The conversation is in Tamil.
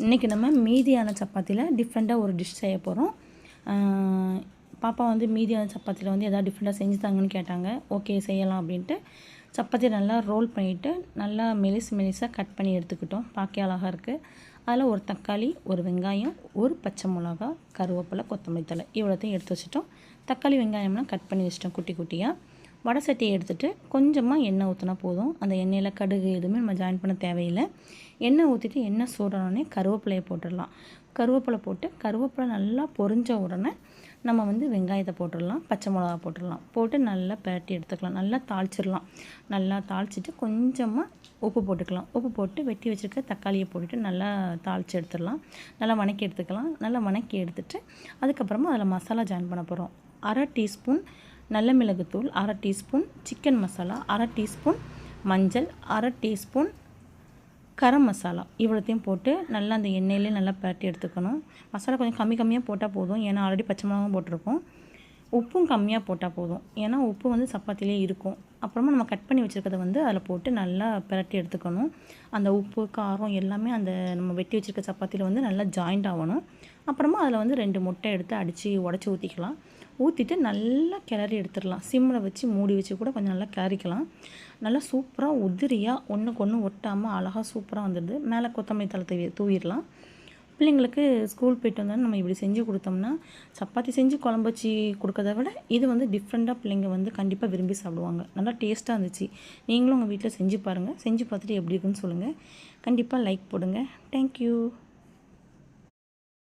இன்றைக்கி நம்ம மீதியான சப்பாத்தியில் டிஃப்ரெண்ட்டாக ஒரு டிஷ் செய்ய போகிறோம். பாப்பா வந்து மீதியான சப்பாத்தியில் வந்து எதாவது டிஃப்ரெண்ட்டாக செஞ்சு தாங்கன்னு கேட்டாங்க. ஓகே செய்யலாம் அப்படின்ட்டு சப்பாத்தியை நல்லா ரோல் பண்ணிவிட்டு நல்லா மெலிசாக கட் பண்ணி எடுத்துக்கிட்டோம். பார்க்க அழகாக இருக்குது. அதில் ஒரு தக்காளி, ஒரு வெங்காயம், ஒரு பச்சை மிளகா, கருவேப்பிலை, கொத்தமல்லி தழை இவ்வளோத்தையும் எடுத்து வச்சுட்டோம். தக்காளி வெங்காயம்லாம் கட் பண்ணி வச்சிட்டோம் குட்டி குட்டியாக. வடை சட்டியை எடுத்துகிட்டு கொஞ்சமாக எண்ணெய் ஊற்றினா போதும். அந்த எண்ணெயில் கடுகு எதுவுமே நம்ம ஜாயின் பண்ண தேவையில்லை. எண்ணெய் ஊற்றிட்டு எண்ணெய் சூடானோடனே கருவேப்பிலையை போட்டுடலாம். கருவேப்பிலை போட்டு கருவேப்பிலை நல்லா பொரிஞ்ச உடனே நம்ம வந்து வெங்காயத்தை போட்டுடலாம், பச்சை மிளகா போட்டுடலாம். போட்டு நல்லா பிரட்டி எடுத்துக்கலாம். நல்லா தாளிச்சிடலாம். நல்லா தாளிச்சிட்டு கொஞ்சமாக உப்பு போட்டுக்கலாம். உப்பு போட்டு வெட்டி வச்சுருக்க தக்காளியை போட்டுட்டு நல்லா தாளித்து எடுத்துடலாம். நல்லா வணக்கி எடுத்துக்கலாம். நல்லா வணக்கி எடுத்துகிட்டு அதுக்கப்புறமா அதில் மசாலா ஜாயின் பண்ண போகிறோம். 1/2 டீஸ்பூன் நல்ல மிளகுத்தூள், 1/2 டீஸ்பூன் சிக்கன் மசாலா, 1/2 டீஸ்பூன் மஞ்சள், 1/2 டீஸ்பூன் கரம் மசாலா இவ்வளோத்தையும் போட்டு நல்லா அந்த எண்ணெயிலே நல்லா பிரட்டி எடுத்துக்கணும். மசாலா கொஞ்சம் கம்மியாக போட்டால் போதும். ஏன்னா ஆல்ரெடி பச்சை மிளகாவும் போட்டிருக்கோம். உப்பும் கம்மியாக போட்டால் போதும். ஏன்னா உப்பு வந்து சப்பாத்திலே இருக்கும். அப்புறமா நம்ம கட் பண்ணி வச்சுருக்கிறத வந்து அதில் போட்டு நல்லா பிரட்டி எடுத்துக்கணும். அந்த உப்பு காரம் எல்லாமே அந்த நம்ம வெட்டி வச்சுருக்க சப்பாத்தியில் வந்து நல்லா ஜாயிண்ட் ஆகணும். அப்புறமா அதில் வந்து 2 முட்டை எடுத்து அடித்து உடச்சி ஊற்றிக்கலாம். ஊற்றிட்டு நல்லா கிளறி எடுத்துடலாம். சிம்மில் வச்சு மூடி வச்சு கூட கொஞ்சம் நல்லா கிளறிக்கலாம். நல்லா சூப்பராக உதிரியாக ஒன்றுக்கு ஒன்று ஒட்டாமல் அழகாக சூப்பராக வந்துடுது. மேலே கொத்தமல்லி தழை தூவிடலாம். பிள்ளைங்களுக்கு ஸ்கூல் போய்ட்டு வந்தாலும் நம்ம இப்படி செஞ்சு கொடுத்தோம்னா சப்பாத்தி செஞ்சு குழம்பு வச்சு கொடுக்கறத விட இது வந்து டிஃப்ரெண்ட்டாக பிள்ளைங்க வந்து கண்டிப்பாக விரும்பி சாப்பிடுவாங்க. நல்லா டேஸ்ட்டாக இருந்துச்சு. நீங்களும் உங்கள் வீட்டில் செஞ்சு பாருங்கள். செஞ்சு பார்த்துட்டு எப்படி இருக்குன்னு சொல்லுங்கள். கண்டிப்பாக லைக் போடுங்க. தேங்க்யூ.